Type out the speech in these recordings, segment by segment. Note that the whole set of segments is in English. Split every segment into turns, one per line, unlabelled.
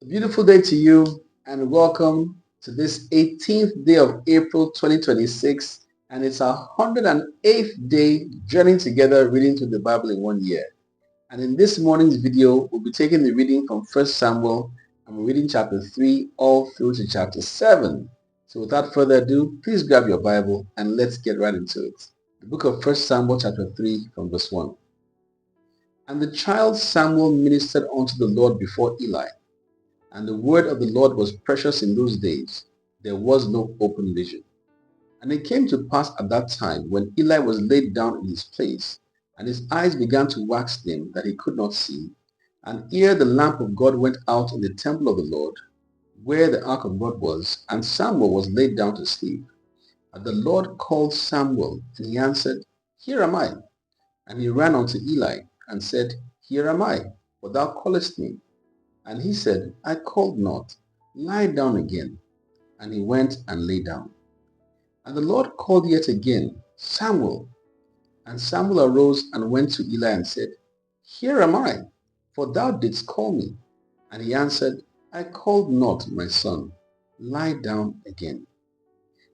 A beautiful day to you and welcome to this 18th day of April 2026, and it's our 108th day journeying together reading through the Bible in 1 year. And in this morning's video, we'll be taking the reading from 1 Samuel and we're reading chapter 3 all through to chapter 7. So without further ado, please grab your Bible and let's get right into it. The book of 1 Samuel chapter 3 from verse 1. And the child Samuel ministered unto the Lord before Eli. And the word of the Lord was precious in those days. There was no open vision. And it came to pass at that time, when Eli was laid down in his place, and his eyes began to wax dim, that he could not see, and ere the lamp of God went out in the temple of the Lord, where the ark of God was, and Samuel was laid down to sleep. And the Lord called Samuel, and he answered, Here am I. And he ran unto Eli, and said, Here am I, for thou callest me. And he said, I called not. Lie down again. And he went and lay down. And the Lord called yet again, Samuel. And Samuel arose and went to Eli and said, Here am I, for thou didst call me. And he answered, I called not, my son. Lie down again.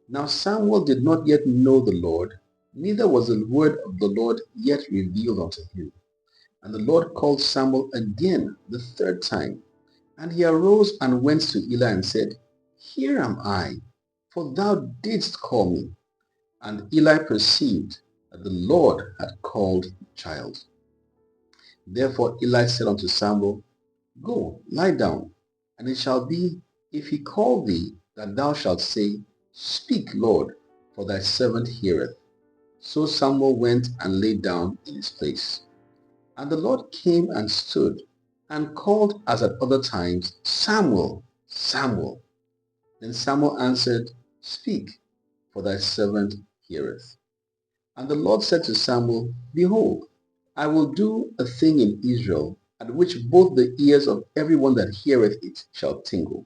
Now Samuel did not yet know the Lord, neither was the word of the Lord yet revealed unto him. And the Lord called Samuel again the third time. And he arose and went to Eli and said, Here am I, for thou didst call me. And Eli perceived that the Lord had called the child. Therefore Eli said unto Samuel, Go, lie down, and it shall be, if he call thee, that thou shalt say, Speak, Lord, for thy servant heareth. So Samuel went and lay down in his place. And the Lord came and stood, and called as at other times, Samuel, Samuel. Then Samuel answered, Speak, for thy servant heareth. And the Lord said to Samuel, Behold, I will do a thing in Israel, at which both the ears of every one that heareth it shall tingle.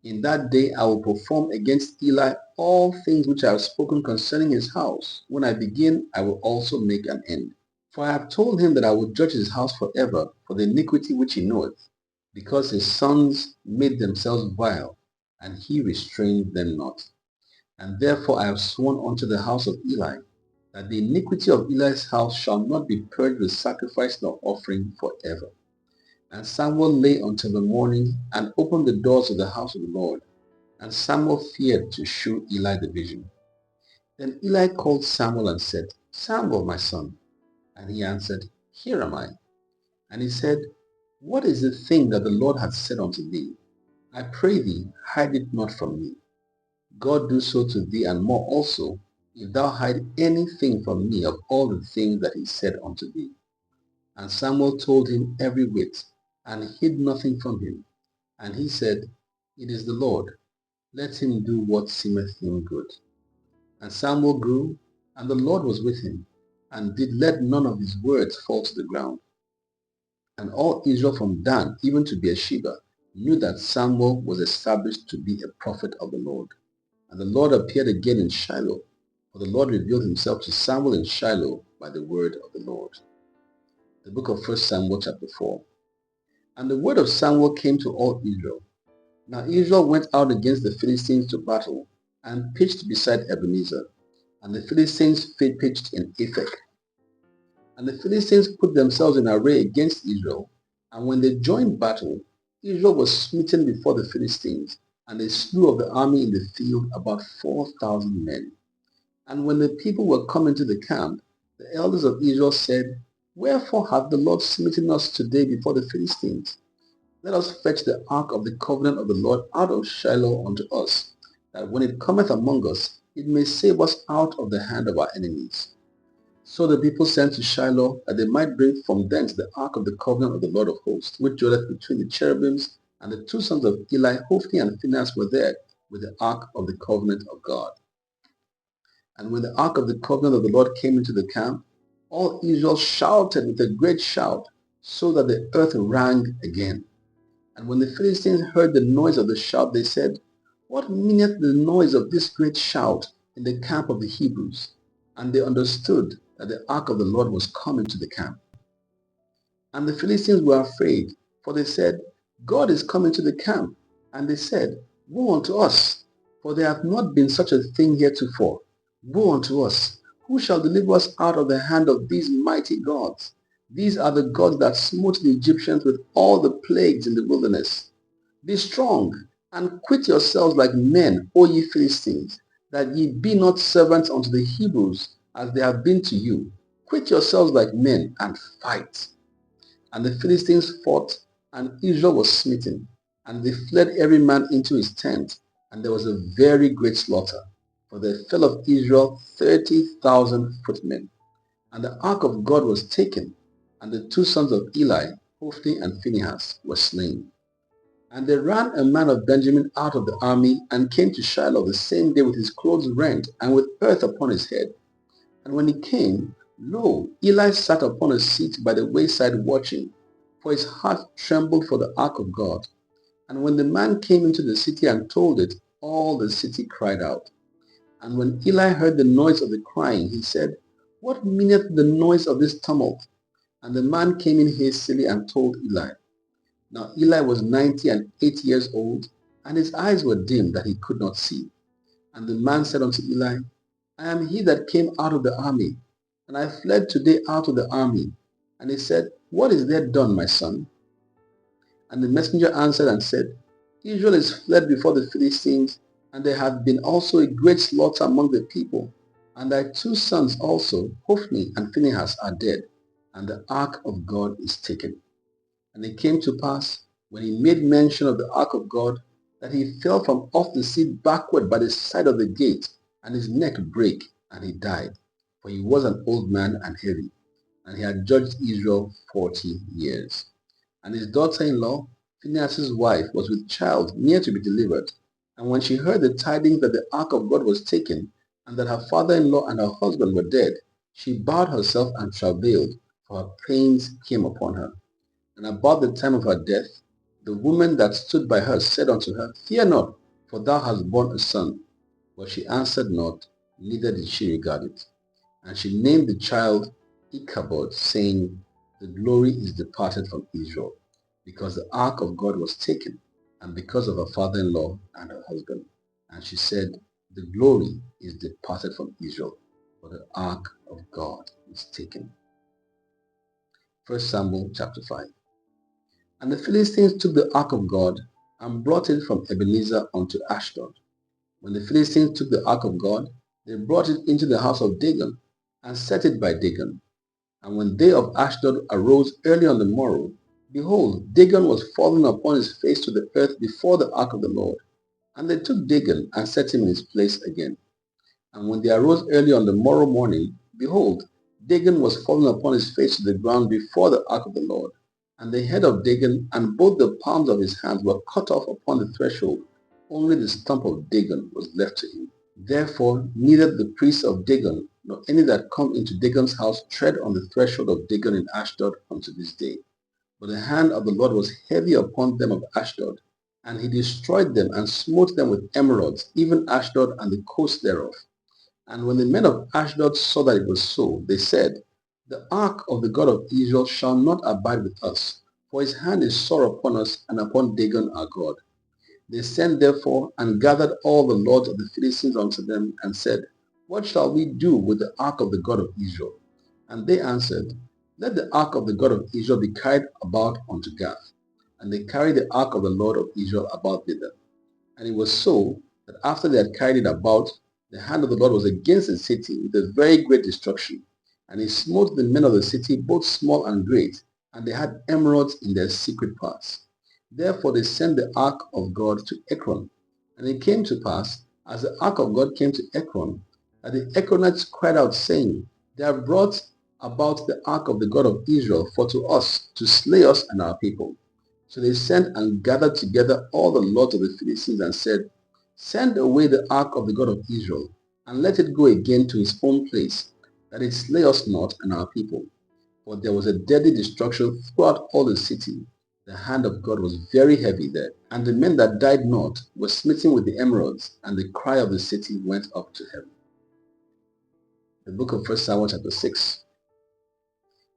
In that day I will perform against Eli all things which I have spoken concerning his house. When I begin, I will also make an end. For I have told him that I will judge his house forever for the iniquity which he knoweth, because his sons made themselves vile, and he restrained them not. And therefore I have sworn unto the house of Eli, that the iniquity of Eli's house shall not be purged with sacrifice nor offering forever. And Samuel lay until the morning, and opened the doors of the house of the Lord. And Samuel feared to shew Eli the vision. Then Eli called Samuel and said, Samuel, my son. And he answered, Here am I. And he said, What is the thing that the Lord hath said unto thee? I pray thee, hide it not from me. God do so to thee, and more also, if thou hide anything from me of all the things that he said unto thee. And Samuel told him every whit, and hid nothing from him. And he said, It is the Lord. Let him do what seemeth him good. And Samuel grew, and the Lord was with him, and did let none of his words fall to the ground. And all Israel from Dan even to Beersheba knew that Samuel was established to be a prophet of the Lord. And the Lord appeared again in Shiloh, for the Lord revealed himself to Samuel in Shiloh by the word of the Lord. The book of 1 Samuel chapter 4. And the word of Samuel came to all Israel. Now Israel went out against the Philistines to battle, and pitched beside Ebenezer, and the Philistines pitched in Aphek. And the Philistines put themselves in array against Israel, and when they joined battle, Israel was smitten before the Philistines, and they slew of the army in the field about 4,000 men. And when the people were come into the camp, the elders of Israel said, Wherefore hath the Lord smitten us today before the Philistines? Let us fetch the ark of the covenant of the Lord out of Shiloh unto us, that when it cometh among us, it may save us out of the hand of our enemies. So the people sent to Shiloh, that they might bring from thence the ark of the covenant of the Lord of hosts, which dwelleth between the cherubims, and the two sons of Eli, Hophni and Phinehas, were there with the ark of the covenant of God. And when the ark of the covenant of the Lord came into the camp, all Israel shouted with a great shout, so that the earth rang again. And when the Philistines heard the noise of the shout, they said, What meaneth the noise of this great shout in the camp of the Hebrews? And they understood that the ark of the Lord was come into the camp. And the Philistines were afraid, for they said, God is coming to the camp. And they said, Woe unto us, for there hath not been such a thing heretofore. Woe unto us! Who shall deliver us out of the hand of these mighty gods? These are the gods that smote the Egyptians with all the plagues in the wilderness. Be strong, and quit yourselves like men, O ye Philistines, that ye be not servants unto the Hebrews, as they have been to you. Quit yourselves like men, and fight. And the Philistines fought, and Israel was smitten. And they fled every man into his tent, and there was a very great slaughter. For there fell of Israel 30,000 footmen. And the ark of God was taken, and the two sons of Eli, Hophni and Phinehas, were slain. And there ran a man of Benjamin out of the army, and came to Shiloh the same day with his clothes rent, and with earth upon his head. And when he came, lo, Eli sat upon a seat by the wayside watching, for his heart trembled for the ark of God. And when the man came into the city and told it, all the city cried out. And when Eli heard the noise of the crying, he said, What meaneth the noise of this tumult? And the man came in hastily and told Eli. Now Eli was 98 years old, and his eyes were dim that he could not see. And the man said unto Eli, I am he that came out of the army, and I fled today out of the army. And he said, What is there done, my son? And the messenger answered and said, Israel is fled before the Philistines, and there hath been also a great slaughter among the people. And thy two sons also, Hophni and Phinehas, are dead, and the ark of God is taken. And it came to pass, when he made mention of the ark of God, that he fell from off the seat backward by the side of the gate, and his neck brake, and he died. For he was an old man and heavy, and he had judged Israel 40 years. And his daughter-in-law, Phinehas' wife, was with child near to be delivered. And when she heard the tidings that the ark of God was taken, and that her father-in-law and her husband were dead, she bowed herself and travailed, for her pains came upon her. And about the time of her death, the woman that stood by her said unto her, Fear not, for thou hast borne a son. But she answered not, neither did she regard it. And she named the child Ichabod, saying, The glory is departed from Israel, because the ark of God was taken, and because of her father-in-law and her husband. And she said, The glory is departed from Israel, for the ark of God is taken. 1 Samuel chapter 5. And the Philistines took the ark of God, and brought it from Ebenezer unto Ashdod. When the Philistines took the ark of God, they brought it into the house of Dagon, and set it by Dagon. And when they of Ashdod arose early on the morrow, behold, Dagon was fallen upon his face to the earth before the ark of the Lord. And they took Dagon, and set him in his place again. And when they arose early on the morrow morning, behold, Dagon was fallen upon his face to the ground before the ark of the Lord. And the head of Dagon and both the palms of his hands were cut off upon the threshold. Only the stump of Dagon was left to him. Therefore neither the priests of Dagon, nor any that come into Dagon's house tread on the threshold of Dagon in Ashdod unto this day. But the hand of the Lord was heavy upon them of Ashdod, and he destroyed them and smote them with emerods, even Ashdod and the coast thereof. And when the men of Ashdod saw that it was so, they said, The ark of the God of Israel shall not abide with us, for his hand is sore upon us and upon Dagon our God. They sent therefore and gathered all the lords of the Philistines unto them, and said, What shall we do with the ark of the God of Israel? And they answered, Let the ark of the God of Israel be carried about unto Gath. And they carried the ark of the Lord of Israel about thither. And it was so, that after they had carried it about, the hand of the Lord was against the city with a very great destruction. And he smote the men of the city, both small and great, and they had emerods in their secret parts. Therefore they sent the ark of God to Ekron. And it came to pass, as the ark of God came to Ekron, that the Ekronites cried out, saying, They have brought about the ark of the God of Israel for to us, to slay us and our people. So they sent and gathered together all the lords of the Philistines and said, Send away the ark of the God of Israel, and let it go again to its own place, that it slay us not and our people. For there was a deadly destruction throughout all the city. The hand of God was very heavy there, and the men that died not were smitten with the emerods, and the cry of the city went up to heaven. The book of 1 Samuel chapter 6.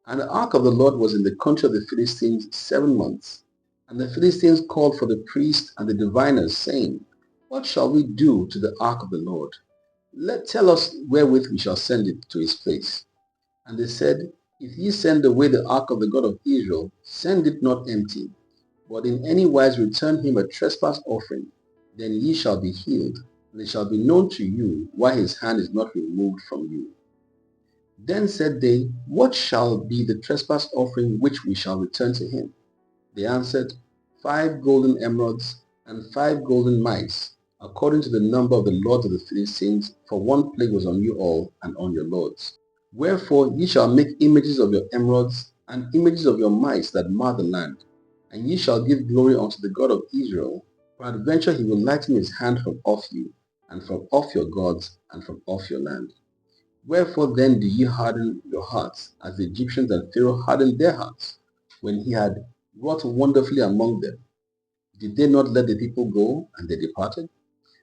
And the ark of the Lord was in the country of the Philistines 7 months. And the Philistines called for the priests and the diviners, saying, What shall we do to the ark of the Lord? Tell us wherewith we shall send it to his place. And they said, If ye send away the ark of the God of Israel, send it not empty, but in any wise return him a trespass offering. Then ye shall be healed, and it shall be known to you why his hand is not removed from you. Then said they, What shall be the trespass offering which we shall return to him? They answered, 5 golden emeralds and 5 golden mice, according to the number of the lords of the Philistines, for one plague was on you all and on your lords. Wherefore ye shall make images of your emeralds and images of your mice that mar the land, and ye shall give glory unto the God of Israel. Peradventure he will lighten his hand from off you, and from off your gods, and from off your land. Wherefore then do ye harden your hearts, as the Egyptians and Pharaoh hardened their hearts, when he had wrought wonderfully among them? Did they not let the people go, and they departed?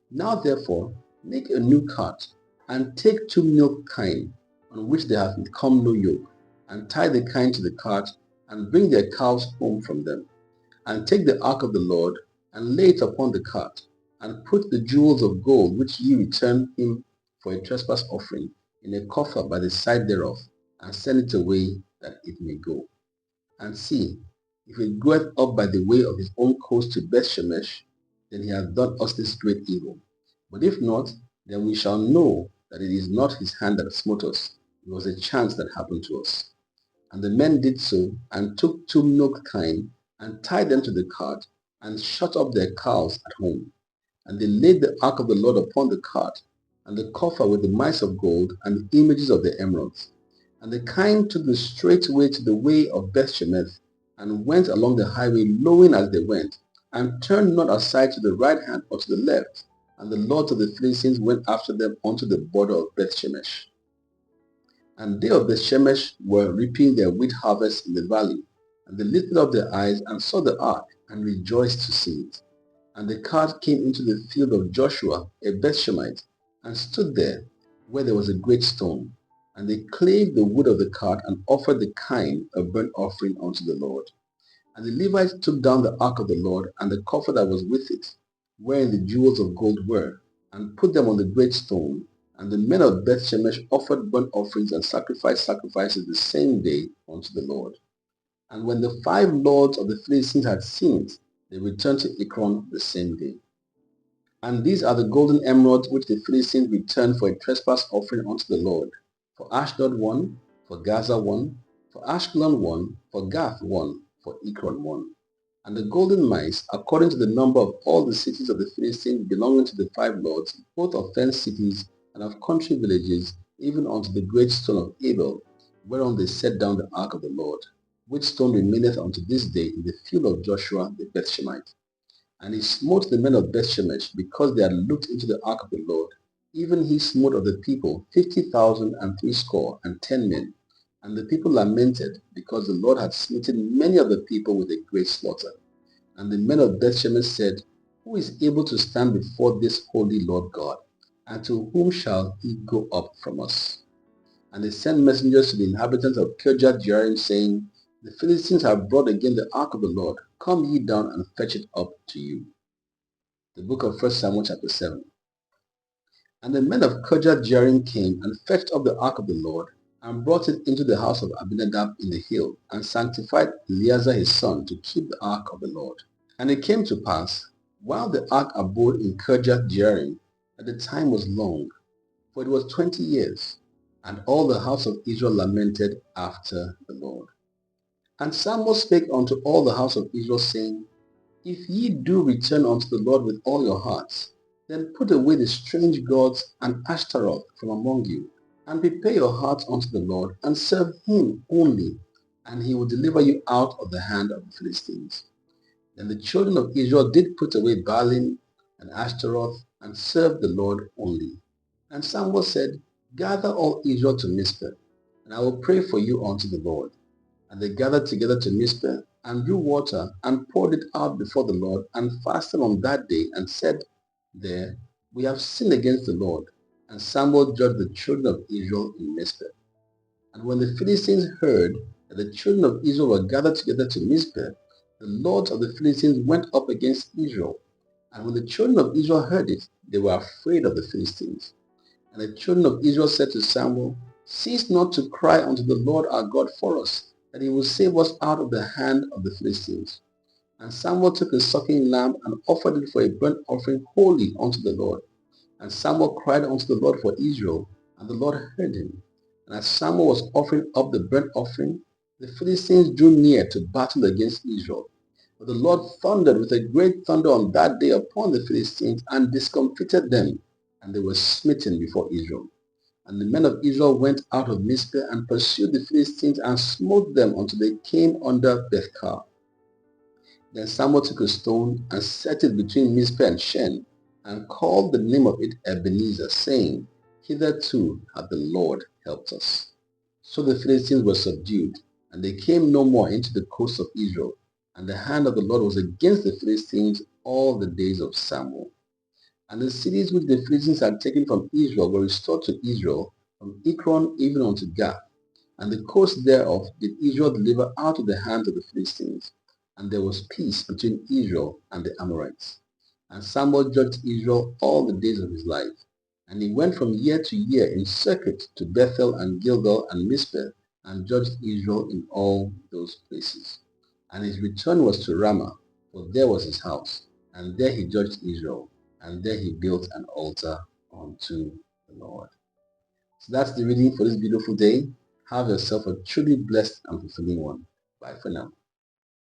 Now therefore make a new cart, and take 2 milk kine, on which there hath come no yoke, and tie the kine to the cart, and bring their calves home from them. And take the ark of the Lord, and lay it upon the cart, and put the jewels of gold which ye return him for a trespass offering in a coffer by the side thereof, and send it away that it may go. And see, if it goeth up by the way of his own coast to Bethshemesh, then he hath done us this great evil. But if not, then we shall know that it is not his hand that smote us. It was a chance that happened to us. And the men did so, and took 2 milk kine, and tied them to the cart, and shut up their cows at home. And they laid the ark of the Lord upon the cart, and the coffer with the mice of gold, and the images of the emeralds. And the kine took the straight way to the way of Bethshemesh, and went along the highway lowing as they went, and turned not aside to the right hand or to the left. And the lords of the Philistines went after them unto the border of Bethshemesh. And they of Bethshemesh were reaping their wheat harvest in the valley. And they lifted up their eyes and saw the ark, and rejoiced to see it. And the cart came into the field of Joshua, a Bethshemite, and stood there, where there was a great stone. And they clave the wood of the cart, and offered the kine a burnt offering unto the Lord. And the Levites took down the ark of the Lord, and the coffer that was with it, wherein the jewels of gold were, and put them on the great stone. And the men of Bethshemesh offered burnt offerings and sacrificed sacrifices the same day unto the Lord. And when the 5 lords of the Philistines had seen it, they returned to Ekron the same day. And these are the golden emeralds which the Philistines returned for a trespass offering unto the Lord. For Ashdod 1, for Gaza 1, for Ashkelon 1, for Gath 1, for Ekron 1. And the golden mice, according to the number of all the cities of the Philistines belonging to the 5 lords, both of fenced cities and of country villages, even unto the great stone of Abel, whereon they set down the ark of the Lord, which stone remaineth unto this day in the field of Joshua the Bethshemite. And he smote the men of Bethshemesh, because they had looked into the ark of the Lord. Even he smote of the people 50,000 and 60 men. And the people lamented, because the Lord had smitten many of the people with a great slaughter. And the men of Bethshemesh said, Who is able to stand before this holy Lord God? And to whom shall he go up from us? And they sent messengers to the inhabitants of Kirjath Jearim, saying, The Philistines have brought again the ark of the Lord. Come ye down and fetch it up to you. The book of 1 Samuel chapter 7. And the men of Kirjath Jearim came and fetched up the ark of the Lord, and brought it into the house of Abinadab in the hill, and sanctified Eleazar his son to keep the ark of the Lord. And it came to pass, while the ark abode in Kirjath Jearim, that the time was long, for it was 20 years, and all the house of Israel lamented after the Lord. And Samuel spake unto all the house of Israel, saying, If ye do return unto the Lord with all your hearts, then put away the strange gods and Ashtaroth from among you, and prepare your hearts unto the Lord, and serve him only, and he will deliver you out of the hand of the Philistines. Then the children of Israel did put away Baalim and Ashtaroth, and served the Lord only. And Samuel said, Gather all Israel to Mizpeh, and I will pray for you unto the Lord. And they gathered together to Mizpeh, and drew water, and poured it out before the Lord, and fasted on that day, and said there, We have sinned against the Lord. And Samuel judged the children of Israel in Mizpeh. And when the Philistines heard that the children of Israel were gathered together to Mizpeh, the lords of the Philistines went up against Israel. And when the children of Israel heard it, they were afraid of the Philistines. And the children of Israel said to Samuel, "Cease not to cry unto the Lord our God for us, that he will save us out of the hand of the Philistines." And Samuel took a sucking lamb and offered it for a burnt offering wholly unto the Lord. And Samuel cried unto the Lord for Israel, and the Lord heard him. And as Samuel was offering up the burnt offering, the Philistines drew near to battle against Israel. But the Lord thundered with a great thunder on that day upon the Philistines and discomfited them, and they were smitten before Israel. And the men of Israel went out of Mizpeh and pursued the Philistines and smote them until they came under Bethkar. Then Samuel took a stone and set it between Mizpeh and Shen, and called the name of it Ebenezer, saying, "Hitherto hath the Lord helped us." So the Philistines were subdued, and they came no more into the coast of Israel. And the hand of the Lord was against the Philistines all the days of Samuel. And the cities which the Philistines had taken from Israel were restored to Israel, from Ekron even unto Gath. And the coast thereof did Israel deliver out of the hands of the Philistines. And there was peace between Israel and the Amorites. And Samuel judged Israel all the days of his life. And he went from year to year in circuit to Bethel and Gilgal and Mizpeh, and judged Israel in all those places. And his return was to Ramah, for there was his house, and there he judged Israel, and there he built an altar unto the Lord. So that's the reading for this beautiful day. Have yourself a truly blessed and fulfilling one. Bye for now.